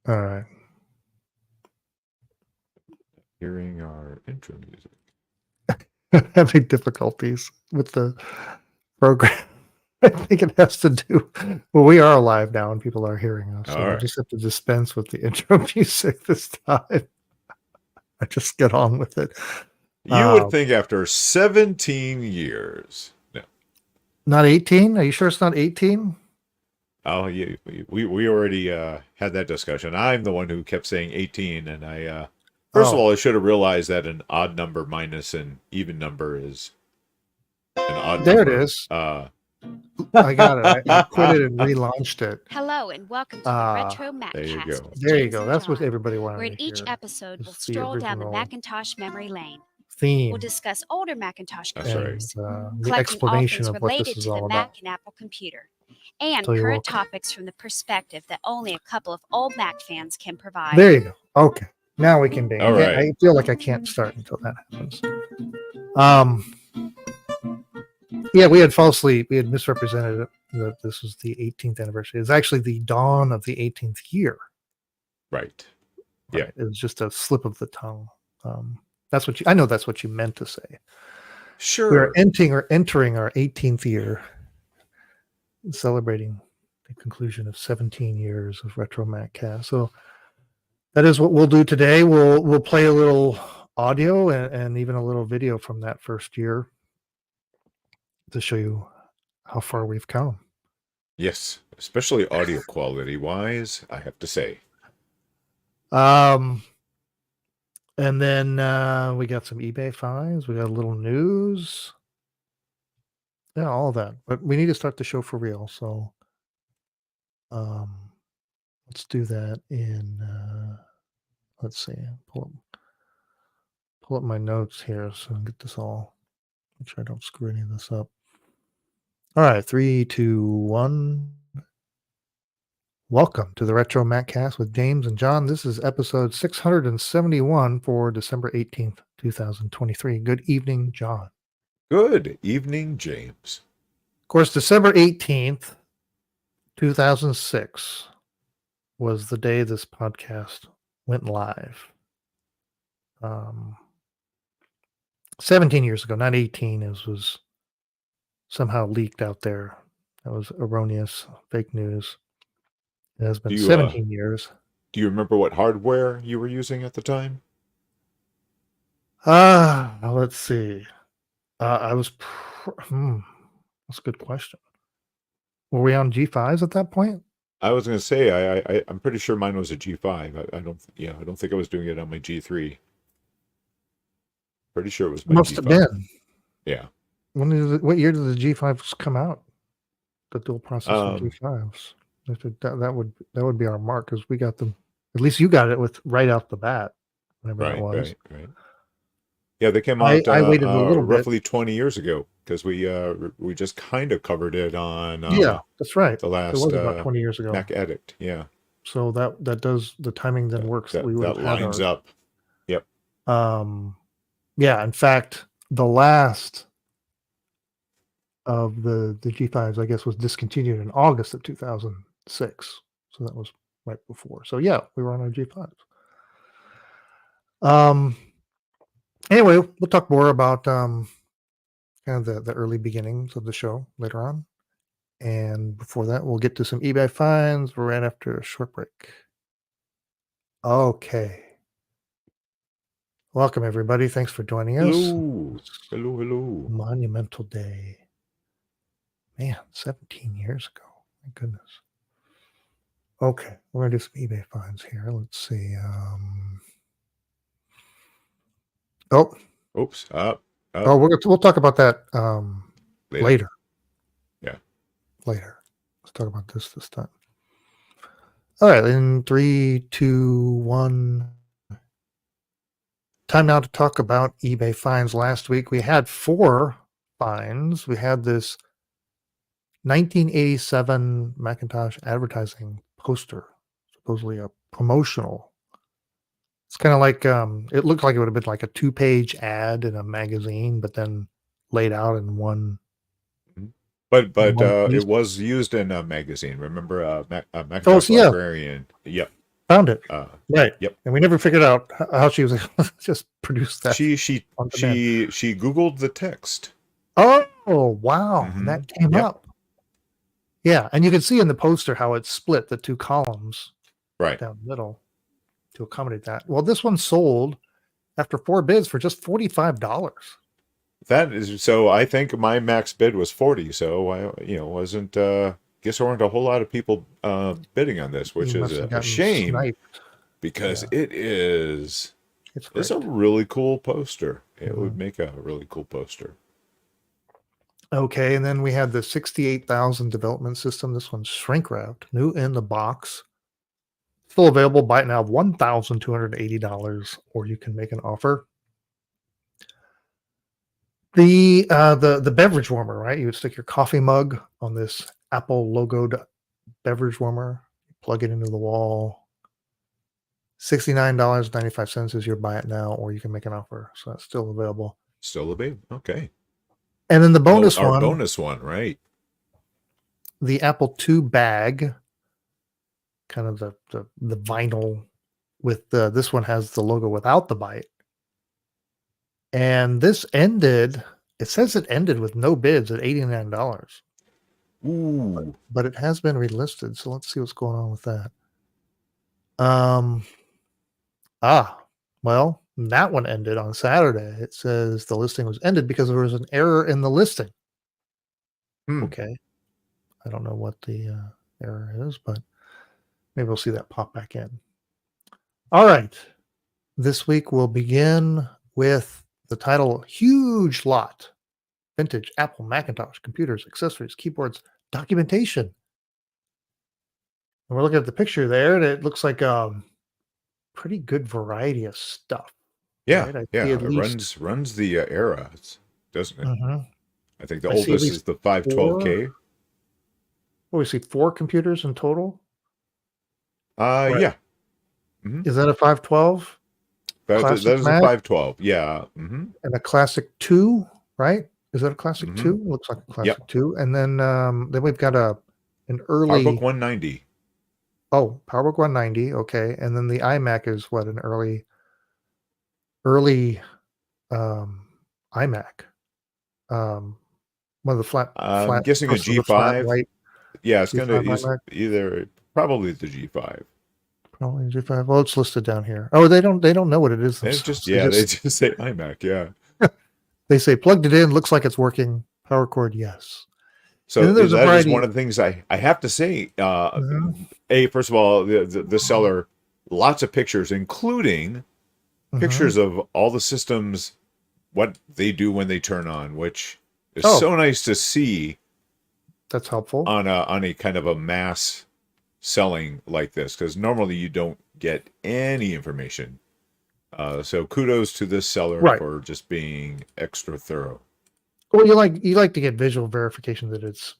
All right. Hearing our intro music. Having difficulties with the program. I think it has to do. Well, we are live now and people are hearing us, so All we'll right. just have to dispense with the intro music this time. I just get on with it. You would think after 17 years. No. Not 18? Are you sure it's not 18? Oh, yeah, we already had that discussion. I'm the one who kept saying 18, and I first of Oh, all, I should have realized that an odd number minus an even number is an odd there it number. is. I got it. I quit it and relaunched it. Hello and welcome to the RetroMacCast there you go. with There you James go. and That's what John, everybody where wanted in to each hear. episode we'll It's the stroll down the original Macintosh memory lane. theme. We'll discuss older Macintosh That's computers, right. The collecting all explanation things of what related this is to the all Mac about. and Apple computer, and So you're current welcome. topics from the perspective that only a couple of old Mac fans can provide. There you go. Okay. Now we can be. All right. I feel like I can't start until that happens. Yeah, we had misrepresented it, that this was the 18th anniversary. It's actually the dawn of the 18th year. Right. Yeah. Right? It was just a slip of the tongue. I know that's what you meant to say. Sure. We're entering our 18th year, celebrating the conclusion of 17 years of RetroMacCast. So that is what we'll do today. We'll play a little audio and even a little video from that first year to show you how far we've come. Yes, especially audio quality wise, I have to say. And then we got some eBay finds. We got a little news. Yeah, all of that. But we need to start the show for real. So let's do that in, let's see, pull up my notes here so I can get this all, make sure I don't screw any of this up. All right, 3, 2, 1. Welcome to the RetroMacCast with James and John. This is episode 671 for December 18th, 2023. Good evening, John. Good evening, James. Of course, December 18th, 2006 was the day this podcast went live. 17 years ago, not 18, as was somehow leaked out there. That was erroneous, fake news. It has been 17 years. Do you remember what hardware you were using at the time? Let's see. I was. That's a good question. Were we on G5s at that point? I was going to say I'm pretty sure mine was a G5. I don't think I was doing it on my G3. Pretty sure it was my Must G5. have been. Yeah. What year did the G5s come out? The dual processor G5s. That would be our mark, because we got them. At least you got it with right out the bat, whenever that was. Right. Yeah, they came out I waited a little roughly bit. 20 years ago, because we just kind of covered it on yeah, that's right. the last it was about 20 years ago. Mac Addict. Yeah. So that does, the timing then works. That we would have lines up. Yep. Yeah, in fact, the last of the G5s, I guess, was discontinued in August of 2006. So that was right before. So yeah, we were on our G5s. Anyway, we'll talk more about kind of the early beginnings of the show later on. And before that, we'll get to some eBay finds right after a short break. Okay. Welcome, everybody. Thanks for joining us. Hello. Monumental day. Man, 17 years ago. My goodness. Okay, we're going to do some eBay finds here. Let's see. Oops. We'll talk about that later. Yeah. Later. Let's talk about this time. All right, in 3, 2, 1. Time now to talk about eBay finds. Last week we had 4 finds. We had this 1987 Macintosh advertising poster, supposedly a promotional. It's kind of like, it looked like it would have been like a 2-page ad in a magazine, but then laid out in one. But it was used in a magazine. Remember, Macintosh yeah. Librarian. Yep. Found it. Right. Yep. And we never figured out how she was able to just produce that. She on demand. Googled the text. Oh, wow. Mhm. That came Yep. up. Yeah. And you can see in the poster how it's split the two columns Right. down the middle to accommodate that. Well, this one sold after 4 bids for just $45. That is so. I think my max bid was 40. So I, wasn't. Guess there weren't a whole lot of people bidding on this, which You is must have a gotten shame sniped. because Yeah. it's It's a great. really cool poster. It would Mhm. make a really cool poster. Okay, and then we had the 68,000 development system. This one's shrink wrapped, new in the box. Still available. Buy it now, $1,280, or you can make an offer. The beverage warmer, right? You would stick your coffee mug on this Apple logoed beverage warmer, plug it into the wall. $69.95 is your buy it now, or you can make an offer. So that's still available. Still a big. Okay. And then the bonus Our one, bonus one, right? the Apple II bag, kind of the vinyl with this one has the logo without the bite. And this ended, it says it ended with no bids at $89. Ooh. But it has been relisted, so let's see what's going on with that. Well, that one ended on Saturday. It says the listing was ended because there was an error in the listing. Okay. I don't know what the error is, but maybe we'll see that pop back in. All right. This week we'll begin with the title Huge Lot. Vintage Apple Macintosh computers, accessories, keyboards, documentation. And we're looking at the picture there, and it looks like pretty good variety of stuff. Yeah, right? I yeah. see at It least runs the era, doesn't it? Mhm. I think the I see at oldest least is the 512K. What we see 4 computers in total. Right. Yeah. Is that a 512 That classic is a Mac 512. Yeah. and a classic 2, right? Is that a classic Mhm. 2? Looks like a classic Yep. 2. And then we've got an PowerBook early 190. PowerBook 190, okay. And then the iMac is what, an early iMac. One of the flat I'm guessing a most of the flat G5. white Yeah, it's going to G5 iMac. either probably the G5. Probably G5. Well, it's listed down here. Oh, they don't know what it is It's themselves. just they just say iMac. Yeah. They say plugged it in, looks like it's working. Power cord, yes. So And then there's a that is variety. one of the things I have to say. Mhm. First of all, the seller, lots of pictures, including pictures of all the systems, what they do when they turn on, which is so nice to see. That's helpful. On a kind of a mass selling like this, because normally you don't get any information. So kudos to this seller for just being extra thorough. Well, you like to get visual verification that it's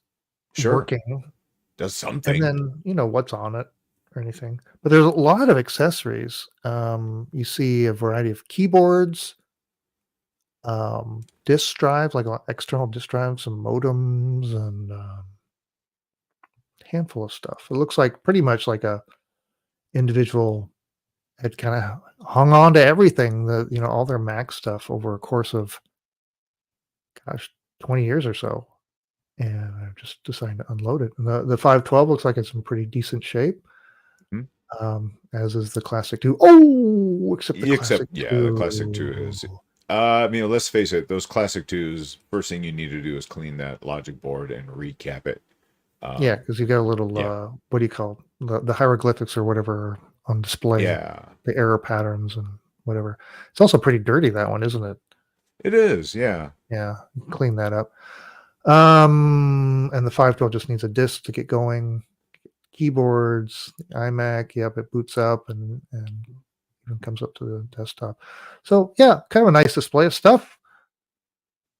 working. Does something. And then what's on it or anything. But there's a lot of accessories. You see a variety of keyboards, disk drives, like external disk drives, some modems, and handful of stuff. It looks like pretty much like a individual had kind of hung on to everything, all their Mac stuff over a course of 20 years or so. And I've just decided to unload it. And the 512 looks like it's in pretty decent shape. As is the Classic 2. Oh, except the Classic 2. The Classic 2 is. Let's face it, those Classic 2s, first thing you need to do is clean that logic board and recap it. Yeah, because you got a little, what do you call it? The hieroglyphics or whatever on display. Yeah. The error patterns and whatever. It's also pretty dirty, that one, isn't it? It is, yeah. Yeah, clean that up. And the 512 just needs a disk to get going. Keyboards, iMac, yep, it boots up and even comes up to the desktop. So yeah, kind of a nice display of stuff.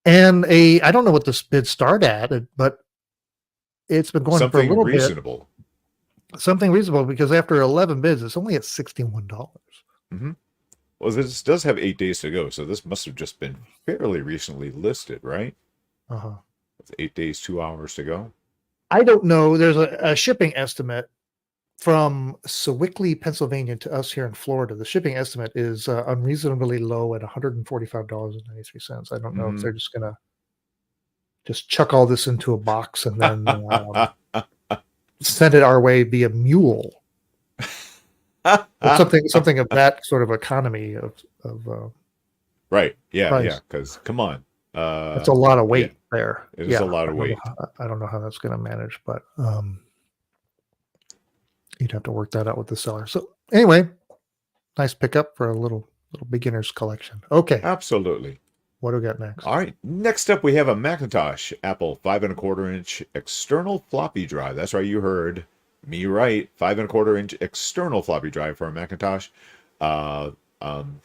And I don't know what this bid start at, but it's been going for a little reasonable. Something reasonable, because after 11 bids, it's only at $61. Mm-hmm. Well, this does have 8 days to go, so this must have just been fairly recently listed, right? Uh-huh. It's 8 days, 2 hours to go. I don't know. There's a shipping estimate from Sewickley, Pennsylvania to us here in Florida, the shipping estimate is unreasonably low at $145.93. I don't know if they're just going to just chuck all this into a box and then send it our way via mule. Or something of that sort of economy of right. Yeah. price. Yeah. Because come on. That's a lot of weight there. It is a lot of weight. I don't know how that's going to manage, but you'd have to work that out with the seller. So anyway, nice pickup for a little beginner's collection. Okay. Absolutely. What do we got next? All right. Next up, we have a Macintosh Apple 5 1/4 inch external floppy drive. That's right. You heard me right. 5 1/4 inch external floppy drive for a Macintosh.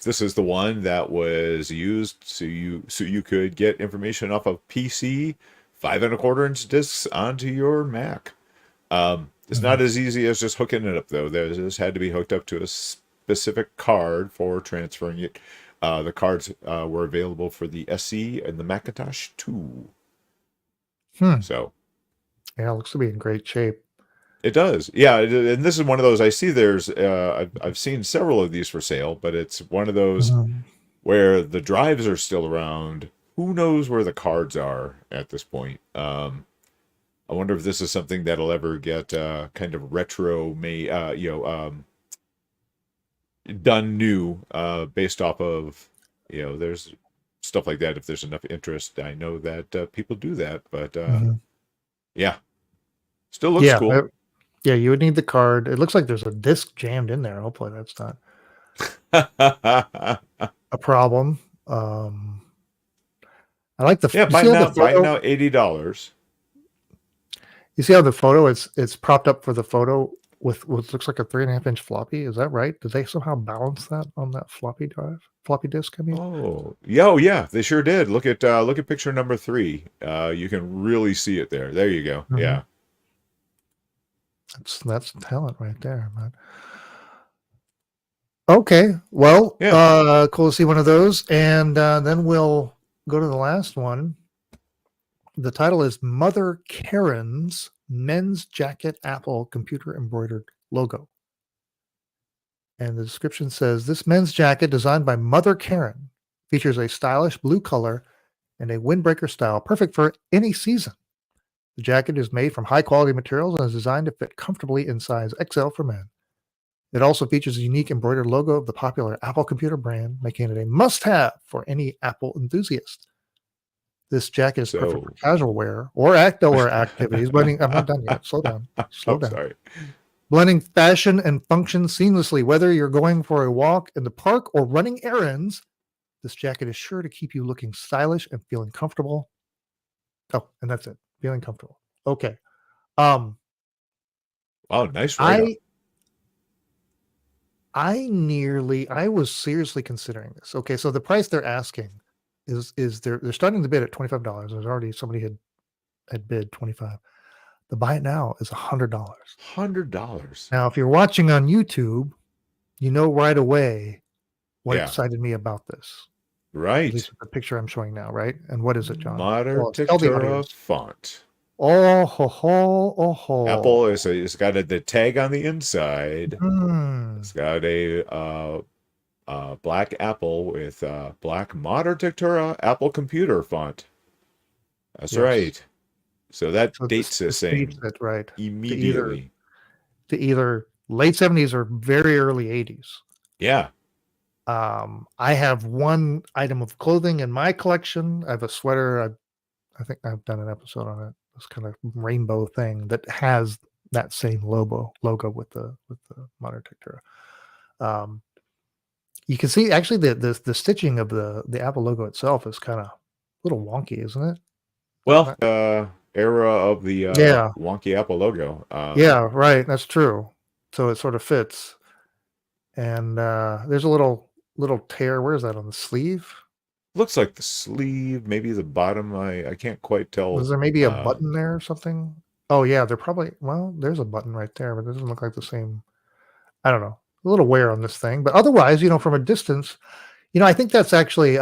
This is the one that was used so you could get information off of PC 5 1/4 inch discs onto your Mac. It's not as easy as just hooking it up though. This had to be hooked up to a specific card for transferring it. The cards were available for the SE and the Macintosh 2. So, yeah, it looks to be in great shape. It does, yeah. And this is one of those. I see there's. I've seen several of these for sale, but it's one of those where the drives are still around. Who knows where the cards are at this point? I wonder if this is something that'll ever get kind of retro, done new, based off of, there's stuff like that. If there's enough interest, I know that people do that. But yeah, still looks cool. Yeah, you would need the card. It looks like there's a disc jammed in there. Hopefully that's not a problem. I like the buy now $80. You see how the photo it's propped up for the photo with what looks like a 3.5 inch floppy. Is that right? Did they somehow balance that on that floppy disk? I mean, yeah, they sure did. Look at picture number 3. You can really see it there. There you go. Yeah. That's talent right there, man. Okay, well, cool to see one of those, and then we'll go to the last one. The title is Mother Karen's Men's Jacket Apple Computer Embroidered Logo. And the description says, this men's jacket designed by Mother Karen features a stylish blue color and a windbreaker style, perfect for any season. The jacket is made from high-quality materials and is designed to fit comfortably in size XL for men. It also features a unique embroidered logo of the popular Apple computer brand, making it a must-have for any Apple enthusiast. This jacket is perfect for casual wear or outdoor activities. I'm not done yet. Slow down. Sorry. Blending fashion and function seamlessly. Whether you're going for a walk in the park or running errands, this jacket is sure to keep you looking stylish and feeling comfortable. Oh, and that's it. Feeling comfortable. Okay. Wow, nice write-up. I was seriously considering this. Okay, so the price they're asking is they're starting the bid at $25. There's already somebody had bid $25. The buy it now is $100. $100. Now, if you're watching on YouTube, you know right away what excited me about this. Right. At least the picture I'm showing now, right? And what is it, John? Modern Tectura font. Oh ho ho oh ho. Apple it's got the tag on the inside. It's got a black apple with black Modern Tectura Apple computer font. That's right. So that dates this thing right immediately to either late 70s or very early 80s. Yeah. I have one item of clothing in my collection. I have a sweater. I think I've done an episode on it. This kind of rainbow thing that has that same logo with the Modern Tectura. You can see actually the stitching of the Apple logo itself is kind of a little wonky, isn't it? Well, era of the wonky Apple logo. Yeah, right. That's true. So it sort of fits. And there's a little tear. Where is that on the sleeve? Looks like the sleeve, maybe the bottom. I can't quite tell. Was there maybe a button there or something? Oh yeah, there's a button right there, but it doesn't look like the same. I don't know. A little wear on this thing, but otherwise, from a distance, I think that's actually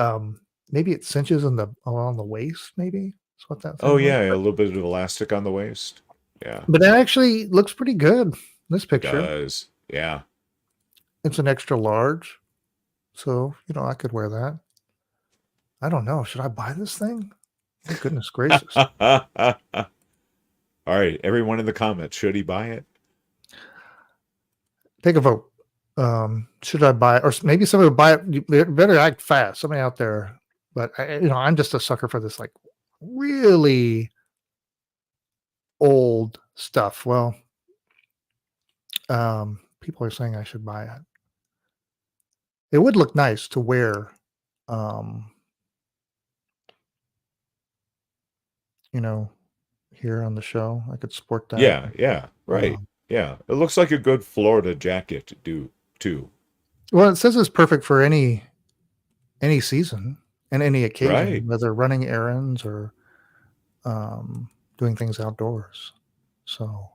maybe it cinches along the waist. Maybe that's what that. Oh yeah, a little bit of elastic on the waist. Yeah, but that actually looks pretty good. this It picture. does. Yeah. It's an extra large. So, I could wear that. I don't know. Should I buy this thing? Oh, goodness gracious. All right. Everyone in the comments, should he buy it? Take a vote. Should I buy it? Or maybe somebody would buy it. You better act fast. Somebody out there. But, I'm just a sucker for this, like, really old stuff. Well, people are saying I should buy it. It would look nice to wear, here on the show. I could sport that. Yeah. Yeah. Right. Um, Yeah. It looks like a good Florida jacket to do too. well, it says it's perfect for any season and any occasion, Right. whether running errands or doing things outdoors. So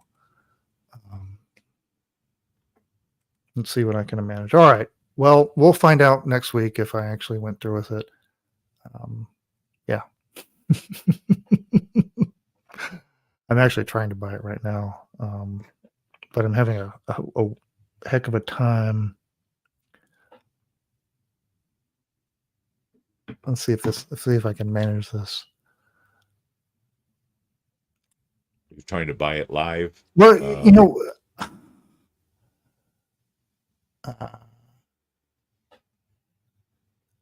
let's see what I can manage. All right. Well, we'll find out next week if I actually went through with it. Yeah. I'm actually trying to buy it right now, but I'm having a heck of a time. Let's see if I can manage this. You're trying to buy it live. Well,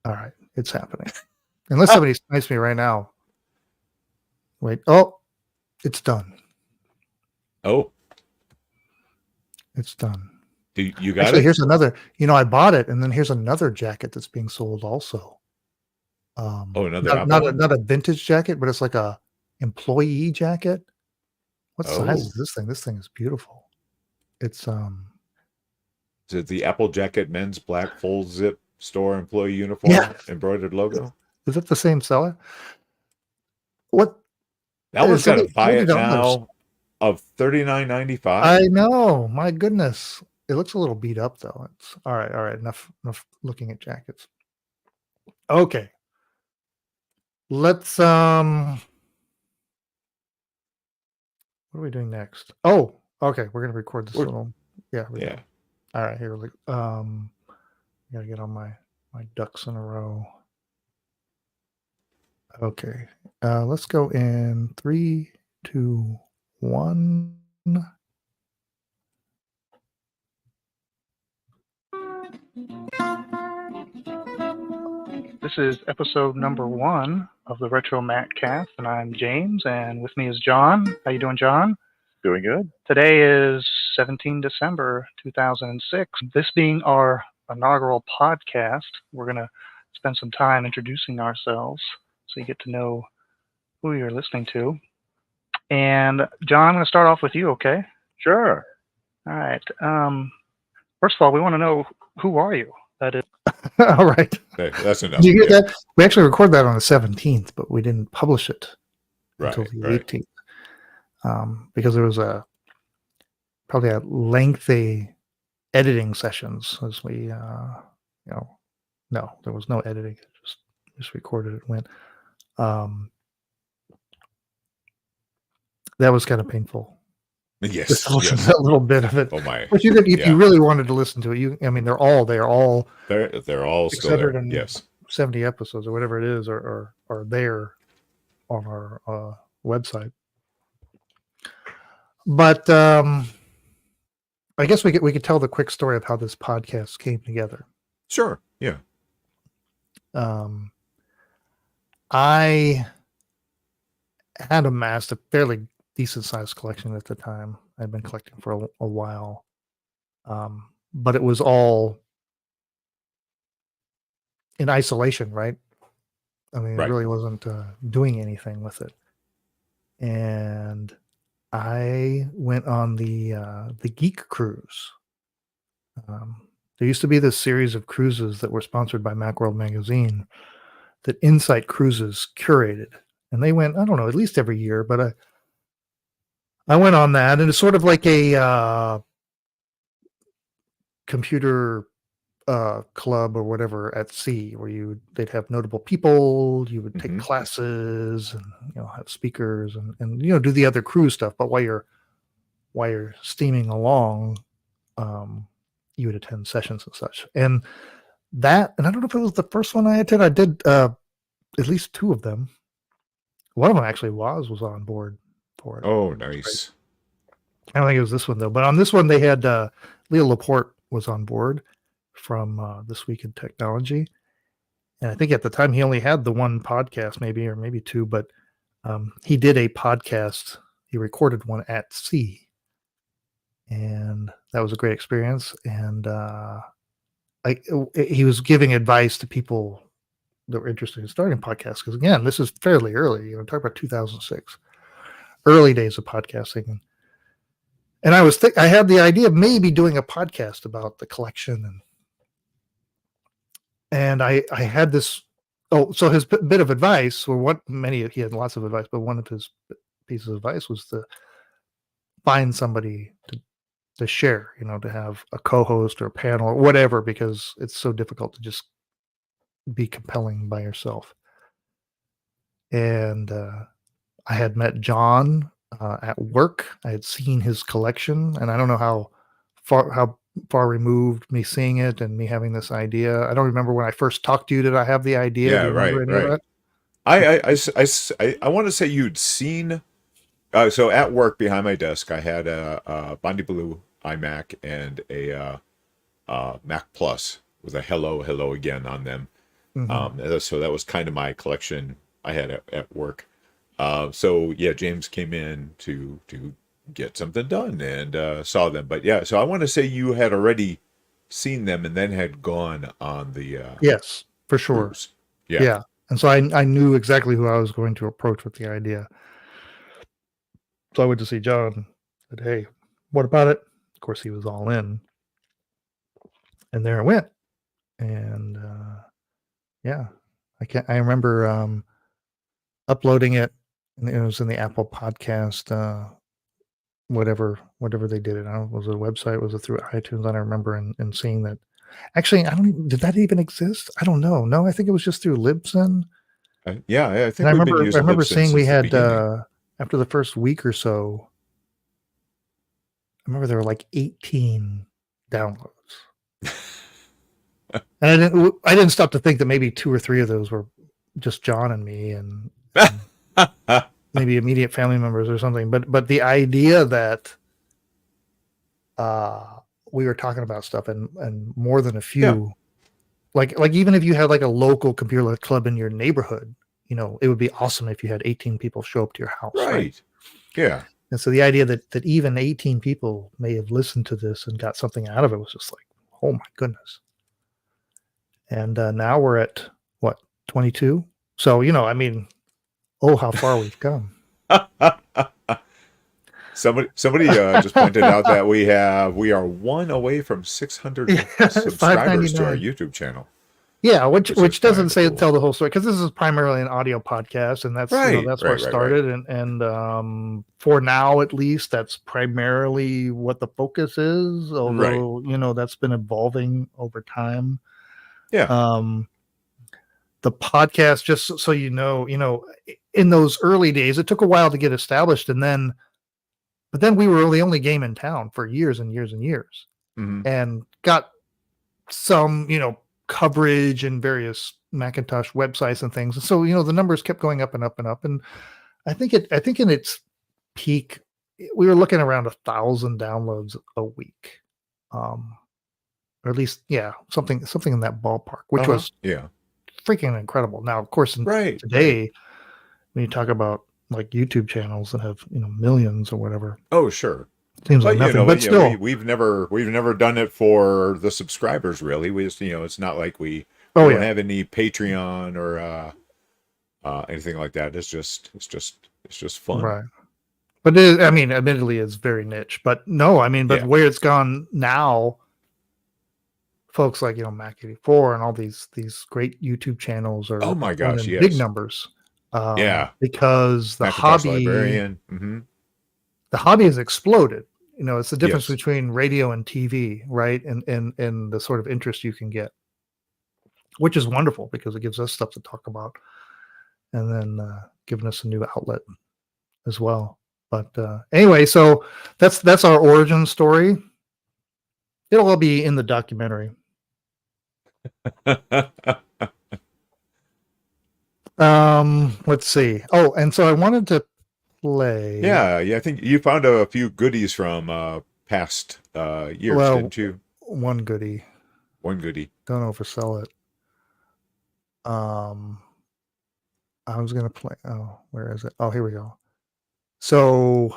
all right, it's happening. Unless somebody snipes me right now. Wait. Oh, it's done. Oh, It's done. you got Actually, it? here's another. I bought it, and then here's another jacket that's being sold also. Another not a vintage jacket, but it's like a employee jacket. What size is this thing? This thing is beautiful. It's Is it the Apple Jacket men's black full zip store employee uniform embroidered logo? Is it the same seller? What? That one's got to buy it $30. now of $39.95. I know. My goodness. It looks a little beat up though. It's all right. All right. Enough looking at jackets. Okay. Let's what are we doing next? Oh, okay. We're gonna record this little. Yeah. Yeah. All right. Here we gotta get on my ducks in a row. Okay. Let's go in 3, 2, 1. This is episode number 1 of the RetroMacCast, and I'm James, and with me is John. How you doing, John? Doing good. Today is 17 December 2006. This being our inaugural podcast, we're going to spend some time introducing ourselves so you get to know who you're listening to. And John, I'm going to start off with you, okay? Sure. All right. First of all, we want to know, who are you? That is. All right. Okay, that's enough. Did you hear that? We actually recorded that on the 17th, but we didn't publish it until the 18th. Because there was probably a lengthy editing sessions as we, no, there was no editing. It just recorded it. Went. That was kind of painful. Yes. Just to listen to that little bit of it. Oh my. But you could, if you really wanted to listen to it, they're all they're all still there. Yes. 70 episodes or whatever it is are there on our website. But I guess we could tell the quick story of how this podcast came together. Sure. Yeah. I had amassed a fairly decent sized collection at the time. I'd been collecting for a while. But it was all in isolation, right? I mean, Right. It really wasn't doing anything with it. And I went on the Geek Cruise. There used to be this series of cruises that were sponsored by Macworld Magazine that Insight Cruises curated. And they went, I don't know, at least every year, but I went on that, and it's sort of like a computer club or whatever at sea, where they'd have notable people, you would take classes, and have speakers and do the other cruise stuff. But while you're while you're steaming along, you would attend sessions and such. And I don't know if it was the first one I attended. I did at least 2 of them. One of them actually was on board for it. Oh, nice. I don't think it was this one though, but on this one they had Leo Laporte was on board from This Week in Technology, and I think at the time he only had the one podcast, maybe 2, but he did a podcast. He recorded one at sea, and that was a great experience. And he was giving advice to people that were interested in starting podcasts, because again, this is fairly early. Talk about 2006, early days of podcasting. And I had the idea of maybe doing a podcast about the collection, and I had this. Oh, so his bit of advice, or he had lots of advice, but one of his pieces of advice was to find somebody to share, to have a co-host or a panel or whatever, because it's so difficult to just be compelling by yourself. And I had met John at work. I had seen his collection, and I don't know how far removed me seeing it and me having this idea. I don't remember when I first talked to you. Did I have the idea? Yeah, Do you remember any of that? I want to say you'd seen. So at work behind my desk, I had a Bondi Blue iMac and a Mac Plus with a hello again on them. Mm-hmm. So that was kind of my collection I had at work. So yeah, James came in to get something done and saw them. But yeah, so I want to say you had already seen them and then had gone on the Yes, for sure. cruise. Yeah. And so I knew exactly who I was going to approach with the idea. So I went to see John, said, "Hey, what about it?" Of course, he was all in. And there I went. And yeah, I remember uploading it, and it was in the Apple Podcast, whatever they did it. I don't know, was it a website? Was it through iTunes? I don't remember, and seeing that. Actually, did that even exist? I don't know. No, I think it was just through Libsyn. Yeah, I think And I we've been using remember Libsyn seeing we since the had beginning. after the first week or so, I remember there were like 18 downloads. And I didn't stop to think that maybe 2 or 3 of those were just John and me, and maybe immediate family members or something. But the idea that we were talking about stuff and more than a few, like even if you had like a local computer club in your neighborhood, it would be awesome if you had 18 people show up to your house. Right. Yeah. And so the idea that even 18 people may have listened to this and got something out of it was just like, oh my goodness. And now we're at what, 22? So, oh, how far we've come. Somebody just pointed out that we are 1 away from 600 subscribers to our YouTube channel. Yeah, which doesn't tell the whole story, because this is primarily an audio podcast, and that's that's where it started. Right. And for now, at least, that's primarily what the focus is. Although that's been evolving over time. Yeah. The podcast, just so you know, in those early days, it took a while to get established, but then we were the only game in town for years and years and years, and got some, coverage in various Macintosh websites and things. And so, the numbers kept going up and up and up. And I think in its peak, we were looking around 1,000 downloads a week. Or at least, something in that ballpark, which was freaking incredible. Now, of course, today, when you talk about like YouTube channels that have, millions or whatever. Oh, sure. Seems like nothing, but still, we've never done it for the subscribers. Really, we just, it's not like we don't have any Patreon or anything like that. It's just fun, right? But admittedly, it's very niche. But no, but where it's gone now, folks like Mac 84 and all these great YouTube channels are, oh my gosh, big numbers. Because the Macintosh hobby librarian. The hobby has exploded. It's the difference between radio and TV, right? And the sort of interest you can get, which is wonderful because it gives us stuff to talk about, and then giving us a new outlet as well. But anyway, so that's our origin story. It'll all be in the documentary. Let's see. Oh, and so I wanted to play. Yeah, I think you found a few goodies from past years, Well, didn't you? one goodie. One goodie. Don't oversell it. I was gonna play. Oh, where is it? Oh, here we go. So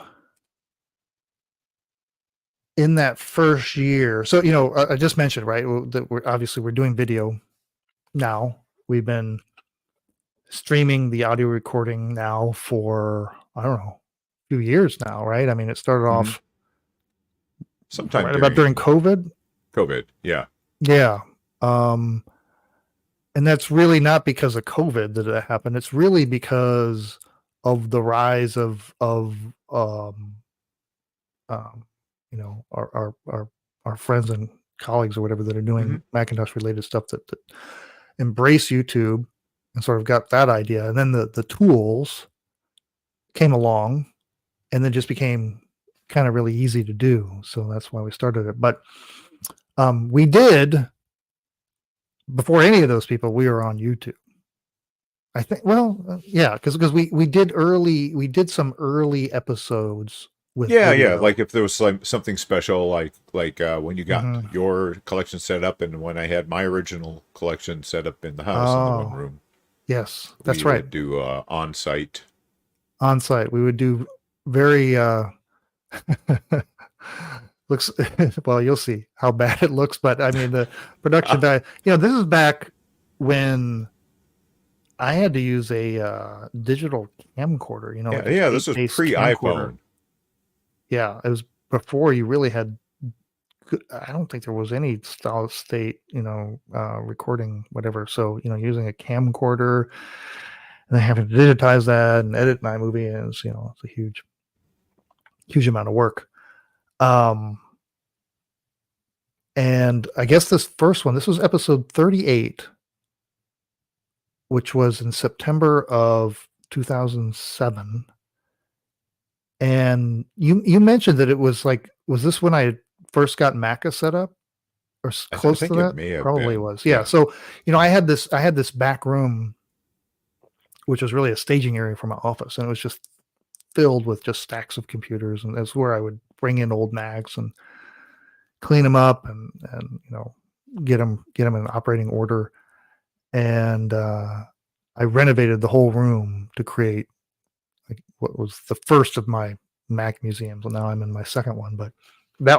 in that first year, so I just mentioned, right, that we're doing video now. We've been streaming the audio recording now for, I don't know, a few years now, right? I mean, it started off sometime right about during COVID. Yeah. Yeah. And that's really not because of COVID that it happened. It's really because of the rise of our friends and colleagues or whatever that are doing Macintosh related stuff that embrace YouTube and sort of got that idea. And then the tools came along and then just became kind of really easy to do. So that's why we started it. But we did, before any of those people, we were on YouTube. I think, yeah, because we did some early episodes with video. Like if there was something special, like when you got your collection set up, and when I had my original collection set up in the house in the one room. Yes, that's we right. Would do on-site. On-site, we would do very looks well. You'll see how bad it looks, but I mean the production value. This is back when I had to use a digital camcorder. This was pre-iPhone. Yeah, it was before you really had. I don't think there was any solid state, recording whatever. So using a camcorder and then having to digitize that and edit my movie is, it's a huge amount of work. And I guess this first one, this was episode 38, which was in September of 2007. And you mentioned that it was was this when I first got Maca set up or close to that? Probably was. Yeah. So, I had this back room, which was really a staging area for my office. And it was just filled with just stacks of computers. And that's where I would bring in old Macs and clean them up and get them in operating order. And I renovated the whole room to create what was the first of my Mac museums. Well, now I'm in my second one, but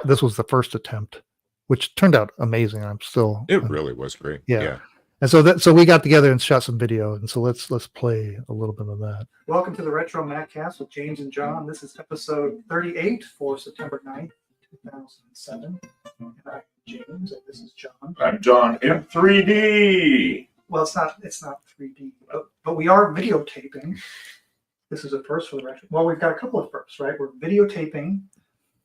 this was the first attempt, which turned out amazing. It really was great. Yeah. And so we got together and shot some video. And so let's play a little bit of that. Welcome to the RetroMacCast with James and John. This is episode 38 for September 9th, 2007. And I'm James, and this is John. I'm John in 3D. Well, it's not 3D, but we are videotaping. This is a first for the retro. Well, we've got a couple of firsts, right? We're videotaping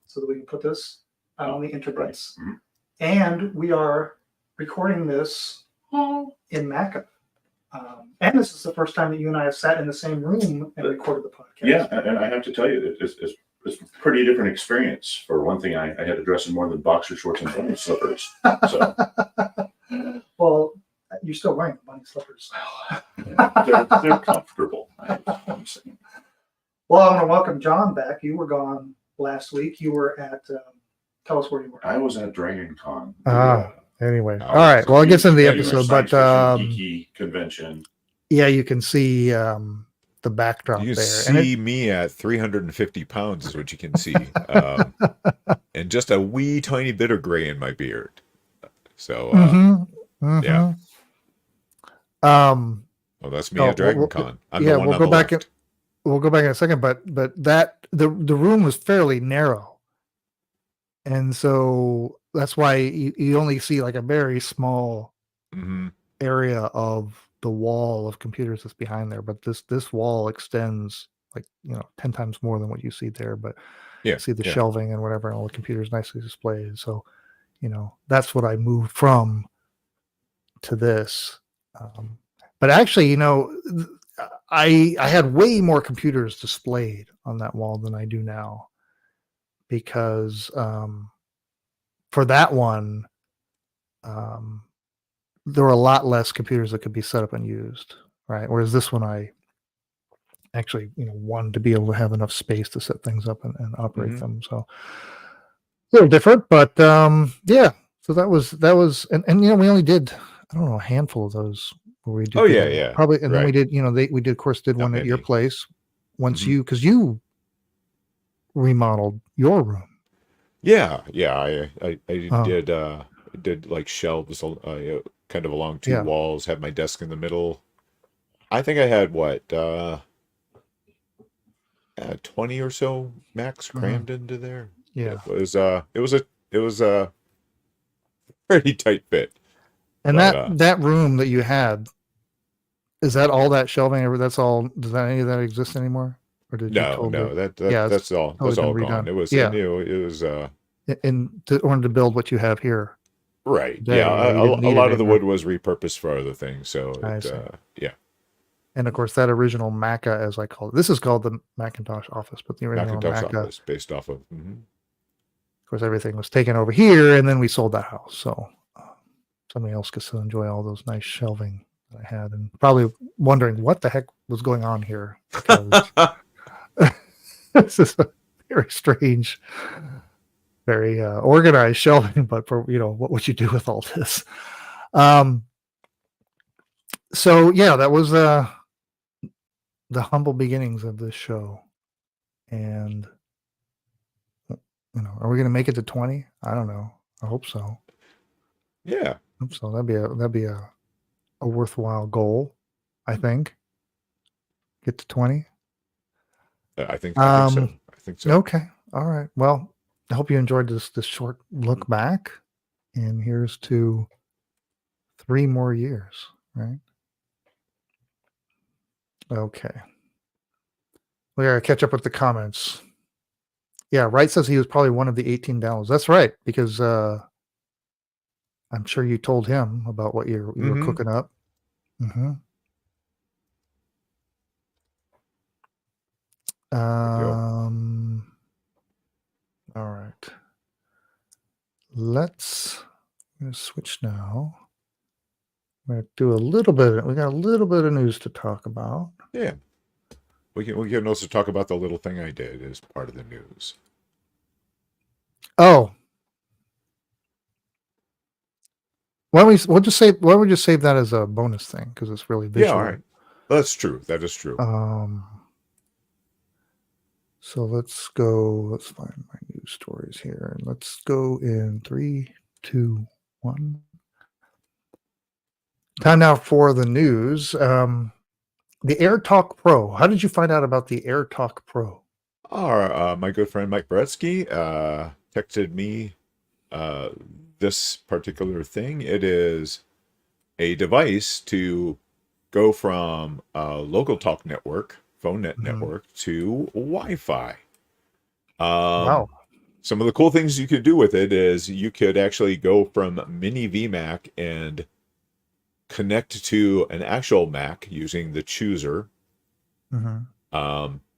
so that we can put this out on the internet. Mm-hmm. And we are recording this in Maca. And this is the first time that you and I have sat in the same room and recorded the podcast. Yeah, and I have to tell you, it's a pretty different experience. For one thing, I had to dress in more than boxer shorts and bunny slippers. So. Well, you're still wearing the bunny slippers. They're comfortable. I'm saying. Well, I want to welcome John back. You were gone last week. You were at, tell us where you were. I was at Dragon Con. Anyway. All right. Well, it gets into the episode, but geeky convention. Yeah, you can see the backdrop you there. See me at 350 pounds is what you can see. And just a wee tiny bit of gray in my beard. So, yeah. Well, that's me at Dragon Con. I'm the one we'll on go the back. left. We'll go back in a second, but that the room was fairly narrow, and so that's why you only see like a very small area of the wall of computers that's behind there. But this wall extends 10 times more than what you see there. But you see the shelving and whatever, and all the computers nicely displayed. So that's what I moved from to this. But actually, I had way more computers displayed on that wall than I do now, because for that one, there were a lot less computers that could be set up and used, right? Whereas this one, I actually, wanted to be able to have enough space to set things up and operate them. So a little different, but yeah. So that was, and we only did, I don't know, a handful of those where we did. Oh yeah. Probably, and then we Right. did, we did, of course, did Not one at your many. place once because you remodeled your room. Yeah. I Oh. did like shelves, kind of along two Yeah. walls. Had my desk in the middle. I think I had 20 or so Macs crammed into there. Yeah. It was a pretty tight fit. And But, that room that you had, is that all that shelving? Or that's all? Does that, any of that exist anymore? Or did you no, totally? that's all. Totally That's all been gone. redone. It was, Yeah. it was, In order to build what you have here. right. Today, Yeah. you A didn't need lot it of the anymore. wood was repurposed for other things. So, I see. yeah. And of course, that original Maca, as I call it, this is called the Macintosh office, but the original Macintosh Maca, office based off of. of course, everything was taken over here, and then we sold that house. So somebody else gets to enjoy all those nice shelving that I had, and probably wondering what the heck was going on here. Because this is a very strange, very organized shelving, but for, what would you do with all this? So yeah, that was the humble beginnings of this show. And are we going to make it to 20? I don't know. I hope so. Yeah. I hope so. That'd be a worthwhile goal, I think. Get to 20. I think so. I think so. Okay. All right. Well, I hope you enjoyed this short look back. And here's to 3 more years, right? Okay. We gotta catch up with the comments. Yeah, Wright says he was probably one of the 18 downloads. That's right, because I'm sure you told him about what you were cooking up. All right. Let's switch now. We're gonna do a little bit. We got a little bit of news to talk about. Yeah. We can also talk about the little thing I did as part of the news. Oh. Why don't we just save that as a bonus thing, because it's really visual. Yeah, all right. That's true. That is true. So let's find my news stories here, and let's go in 3, 2, 1. Time now for the news. The AirTalk Pro. How did you find out about the AirTalk Pro? My good friend Mike Boretsky texted me this particular thing. It is a device to go from a local talk network, phone net network, to Wi-Fi. Wow. Some of the cool things you could do with it is you could actually go from mini VMAC and connect to an actual Mac using the chooser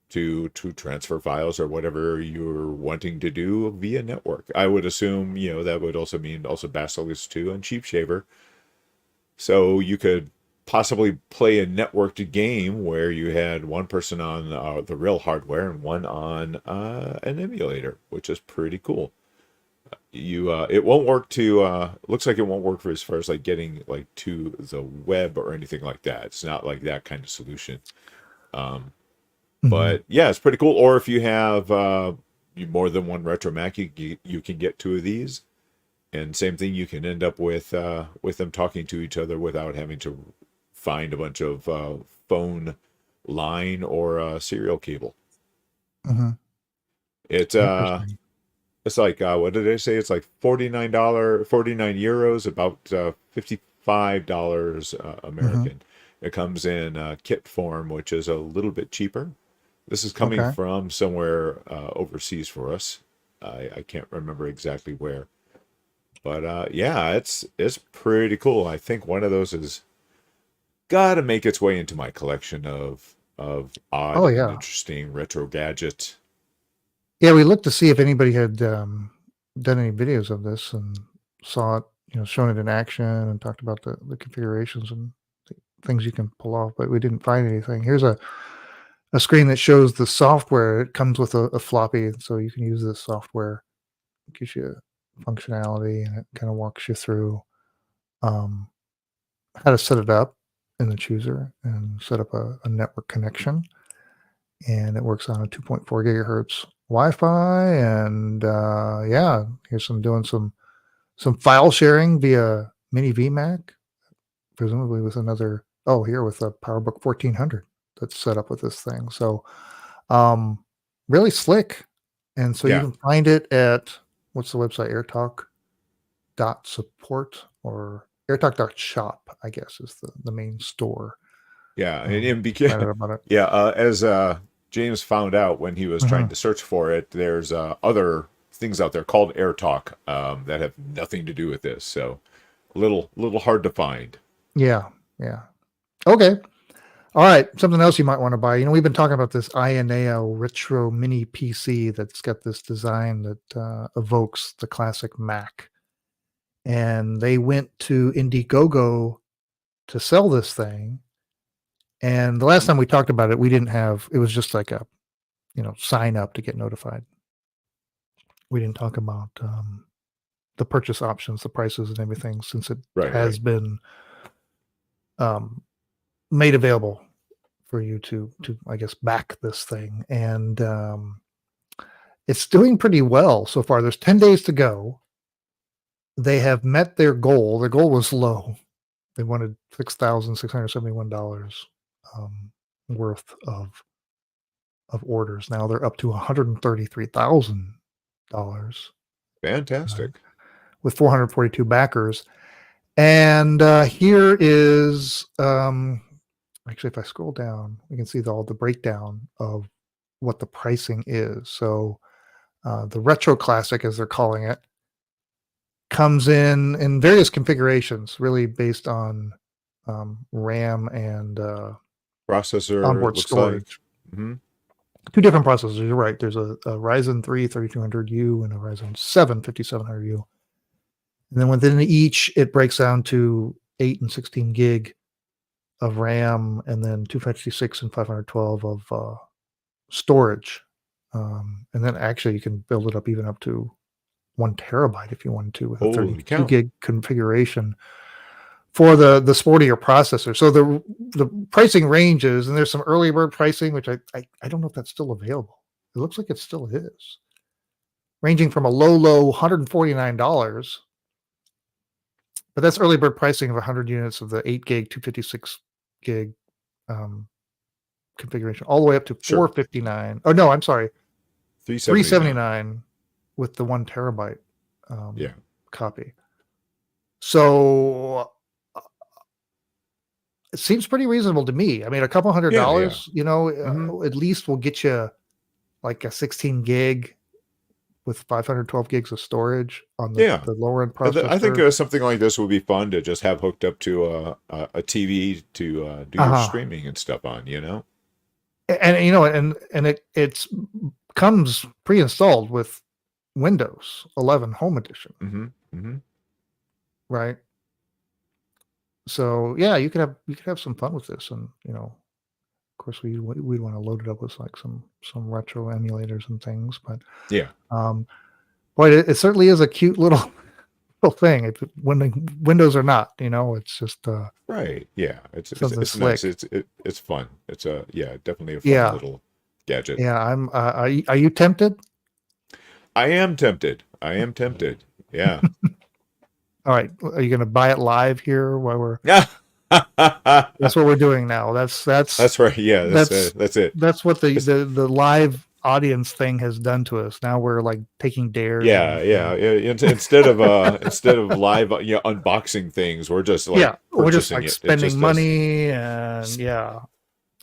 to transfer files or whatever you're wanting to do via network. I would assume, that would also mean Basilisk 2 and Cheap Shaver. So you could possibly play a networked game where you had one person on the real hardware and one on an emulator, which is pretty cool. It won't work to looks like it won't work for as far as like getting like to the web or anything like that. It's not like that kind of solution. But yeah, it's pretty cool. Or if you have more than one RetroMac, you can get 2 of these, and same thing, you can end up with them talking to each other without having to find a bunch of phone line or serial cable. It's like, what did I say? It's like €49, €49, about $55 American. It comes in kit form, which is a little bit cheaper. This is coming from somewhere overseas for us. I can't remember exactly where. But yeah, it's pretty cool. I think one of those has got to make its way into my collection of of odd Oh and yeah. interesting retro gadgets. Yeah, we looked to see if anybody had done any videos of this and saw it, shown it in action and talked about the configurations and things you can pull off, but we didn't find anything. Here's a screen that shows the software. It comes with a floppy, so you can use this software. It gives you functionality and it kind of walks you through um, how to set it up in the chooser and set up a network connection. And it works on a 2.4 gigahertz Wi-Fi. And yeah, here's doing some file sharing via mini VMAC, presumably with another. Oh, here with a PowerBook 1400 that's set up with this thing. So really slick. And so you Yeah. can find it at, what's the website? airtalk.support or airtalk.shop, I guess, is the main store. Yeah. Find out about it. Yeah. As James found out when he was trying to search for it, there's other things out there called AirTalk that have nothing to do with this. So a little hard to find. Yeah. Yeah. Okay. All right. Something else you might want to buy. We've been talking about this Ioneo Retro Mini PC that's got this design that evokes the classic Mac. And they went to Indiegogo to sell this thing. And the last time we talked about it, we didn't have, it was just like a, sign up to get notified. We didn't talk about the purchase options, the prices and everything, since it has been made available for you to I guess back this thing. And it's doing pretty well so far. There's 10 days to go. They have met their goal. Their goal was low. They wanted $6,671 worth of orders. Now they're up to $133,000. Fantastic. With 442 backers. And here is actually, if I scroll down, we can see all the breakdown of what the pricing is. So the Retro Classic, as they're calling it, comes in various configurations, really based on RAM and processor, onboard storage. Like. Two different processors. You're right. There's a Ryzen 3 3200U and a Ryzen 7 5700U. And then within each, it breaks down to 8 and 16 gig of RAM, and then 256 and 512 of storage. And then actually you can build it up even up to 1 terabyte if you wanted to with a 32 gig configuration for the sportier processor. So the pricing ranges, and there's some early bird pricing, which I don't know if that's still available. It looks like it still is. Ranging from a low $149, but that's early bird pricing of 100 units of the 8 gig, 256 gig configuration, all the way up to 459. Oh no, I'm sorry, 379 with the 1 terabyte copy. So it seems pretty reasonable to me. I mean, a couple $100, at least will get you like a 16 gig with 512 gigs of storage on the lower end processor. I think something like this would be fun to just have hooked up to a TV to do your streaming and stuff on, And it comes pre-installed with Windows 11 Home Edition. Right. So yeah, you could have some fun with this, and of course we'd want to load it up with like some retro emulators and things, but boy, it certainly is a cute little thing. When Windows or not, it's just right. Yeah, it's slick. Nice. It's fun. It's definitely a fun little gadget. Yeah, I'm. Are you tempted? I am tempted. Yeah. All right. Are you going to buy it live here while we're? Yeah. That's what we're doing now. That's right. Yeah. That's it. That's what the live audience thing has done to us. Now we're like taking dares. Yeah. Instead of live unboxing things, we're just like we're just like spending money and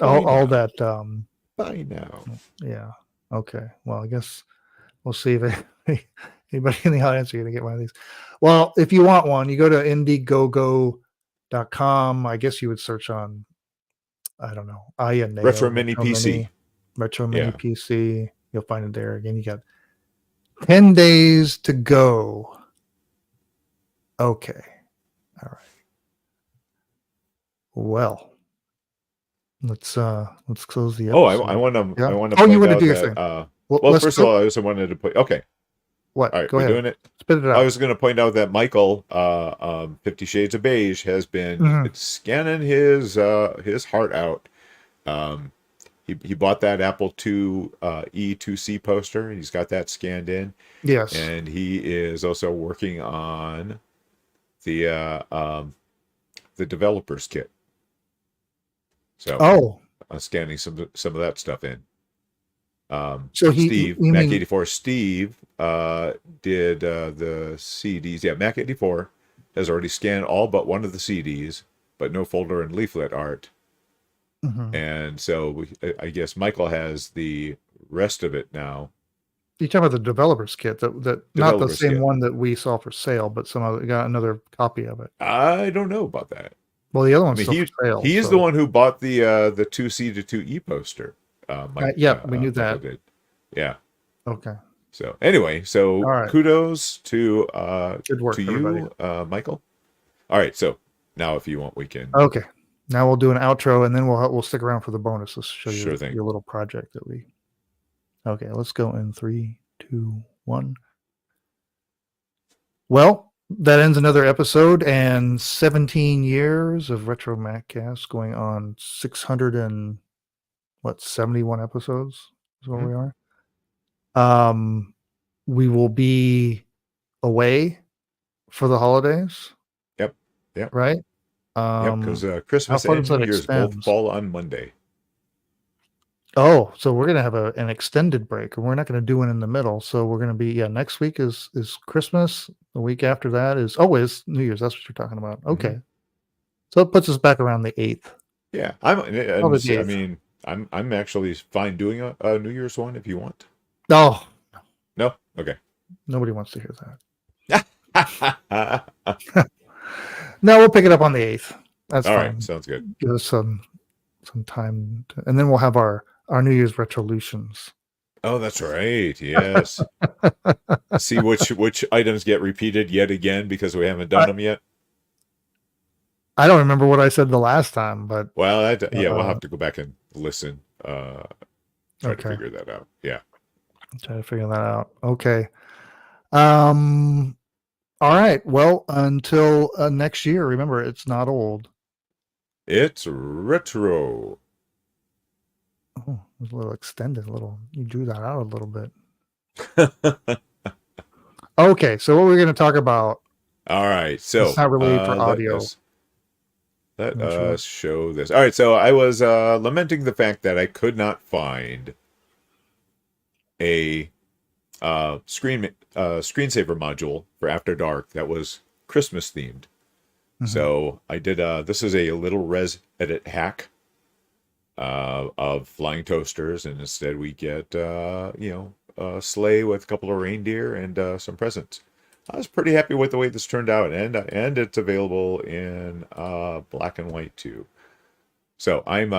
all that. Buy now. Yeah. Okay. Well, I guess we'll see if anybody in the audience are going to get one of these. Well, if you want one, you go to Indiegogo.com. I guess you would search on I don't know, Aya Neo, Retro Mini PC. Retro Mini Yeah. PC. You'll find it there. Again, you got 10 days to go. Okay. All right. Well, let's close the Oh, episode. I want to. Yeah. I want to Oh, you point want to out do your that. thing? Well, let's first go. of all, I also wanted to point. Okay, What? all right, Go we're ahead. doing it. Spit it out. I was going to point out that Michael, 50 Shades of Beige, has been scanning his heart out. He bought that Apple II E2C poster. He's got that scanned in. Yes. And he is also working on the developer's kit. So scanning some of that stuff in. So Steve, Mac84 Steve, did the CDs. Yeah, Mac84 has already scanned all but one of the CDs, but no folder and leaflet art. And so I guess Michael has the rest of it now. You're talking about the developer's kit, that not the same one that we saw for sale, but some other, got another copy of it. I don't know about that. Well, the other one's still for sale. He is the one who bought the 2C to 2E poster. We knew that. Did. Yeah. Okay. So anyway, kudos to good work, to everybody. you, Michael. All right, so now if you want, we can. Okay. Now we'll do an outro, and then we'll stick around for the bonus. Let's show you your little project that we. Okay, let's go in 3, 2, 1. Well, that ends another episode, and 17 years of RetroMacCast, going on 671 episodes is where we are. We will be away for the holidays. Yep. Right. Because Christmas and New Year's both fall on Monday. Oh, so we're gonna have an extended break, and we're not gonna do one in the middle. So we're gonna be next week is Christmas. The week after that is New Year's. That's what you're talking about. Okay, so it puts us back around the 8th. Yeah, I'm actually fine doing a New Year's one if you want. No, okay. Nobody wants to hear that. No, we'll pick it up on the 8th. That's all fine. Right, sounds good. Give us some time, and then we'll have our New Year's Retrolutions. Oh, that's right. Yes. See which items get repeated yet again because we haven't done them yet. I don't remember what I said the last time, but we'll have to go back and listen. Try to figure that out. Yeah. Try to figure that out. Okay. All right. Well, until next year, remember, it's not old. It's retro. Oh, it was a little extended. You drew that out a little bit. Okay, so what we're going to talk about? All right, so it's not really for audio. Let us show this. All right, so I was lamenting the fact that I could not find a screensaver module for After Dark that was Christmas themed. So I did this is a little res edit hack of flying toasters, and instead we get a sleigh with a couple of reindeer and some presents. I was pretty happy with the way this turned out, and it's available in black and white too. So I'm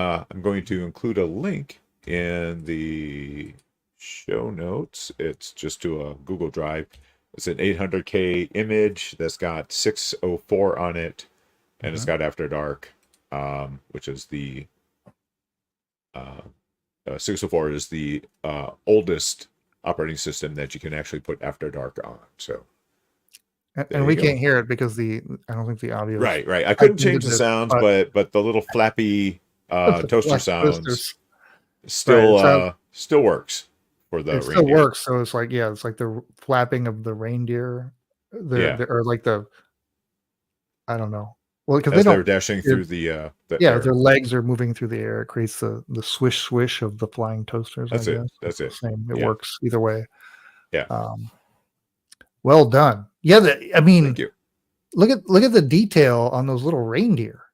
going to include a link in the show notes. It's just to a Google Drive. It's an 800K image that's got 604 on it, and it's got After Dark, which is the 604 is the oldest operating system that you can actually put After Dark on. So, and we can't hear it because I don't think the audio. Right. I couldn't change the sounds, but the little flappy toaster sounds still works. For the it still works, so it's like the flapping of the reindeer, or like the, I don't know. Well, because they're dashing through the air. Their legs are moving through the air. It creates the swish of the flying toasters. That's it. That's it. Same. It works either way. Yeah. Well done. Yeah. Thank you. Look at the detail on those little reindeer.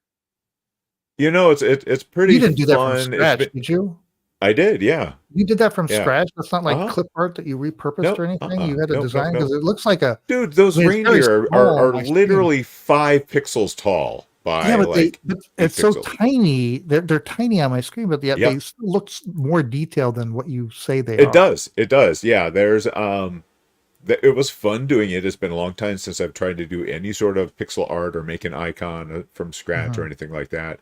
It's pretty. You didn't do that fun. from scratch, did you? I did, yeah. You did that from scratch? That's not like clip art that you repurposed or anything? You had a design? Because it looks like Dude, those reindeer are literally 5 pixels tall by Yeah, but like but 8 it's so pixels. tiny. They're tiny on my screen, but yet Yep. they still look more detailed than what you say they It are. does. It does. Yeah. There's it was fun doing it. It's been a long time since I've tried to do any sort of pixel art or make an icon from scratch or Mhm. anything like that.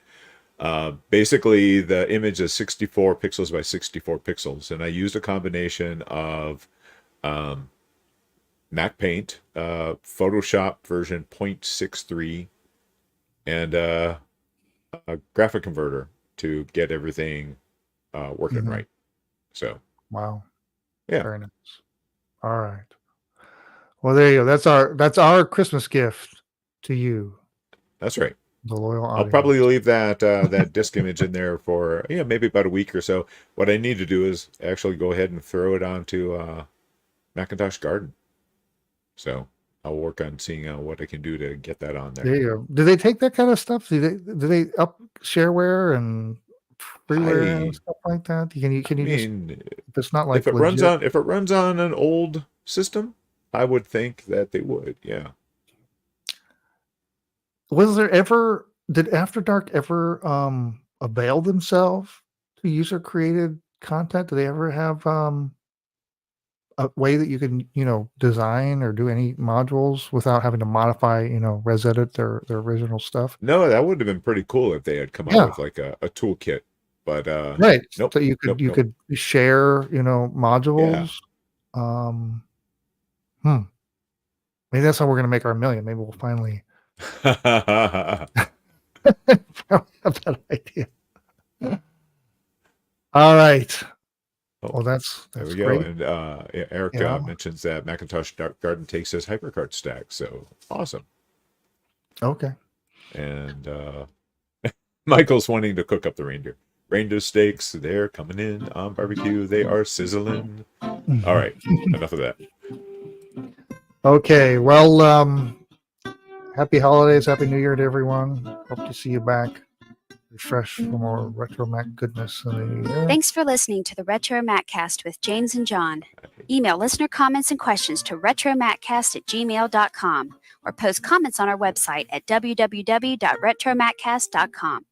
Basically, the image is 64 pixels by 64 pixels, and I used a combination of um, Mac Paint, Photoshop version 0.63, and a graphic converter to get everything working Mhm. right. So, Wow, yeah, very nice. All right. Well, there you go. That's our Christmas gift to you, that's right. the loyal I'll probably audience. leave that disk image in there for maybe about a week or so. What I need to do is actually go ahead and throw it onto Macintosh Garden. So I'll work on seeing what I can do to get that on There there. you go. Do they take that kind of stuff? Do they up shareware and freeware and I stuff like that? Can you just, mean, if it's not if like it runs legit? on an old system, I would think that they would. Yeah. Was there ever did After Dark ever avail themselves to user created content? Do they ever have a way that you can, design or do any modules without having to modify, res edit their original stuff? No, that would have been pretty cool if they had come out Yeah, with like a toolkit. But right. nope, So you could nope, you nope. could share, Yeah. modules. Um, hmm. Maybe that's how we're gonna make our million. Maybe we'll finally have that idea. All right. Oh, Well, that's there that's we go. great. And Eric Yeah. mentions that Macintosh Garden takes his HyperCard stack. So awesome. Okay. And Michael's wanting to cook up the reindeer. Reindeer steaks, they're coming in on barbecue. They are sizzling. All right, enough of that. Okay. Well, happy holidays, happy New Year to everyone. Hope to see you back refreshed for more retro Mac goodness in the new year. Thanks for listening to the RetroMacCast with James and John. Email listener comments and questions to retromaccast@gmail.com or post comments on our website at www.retromaccast.com.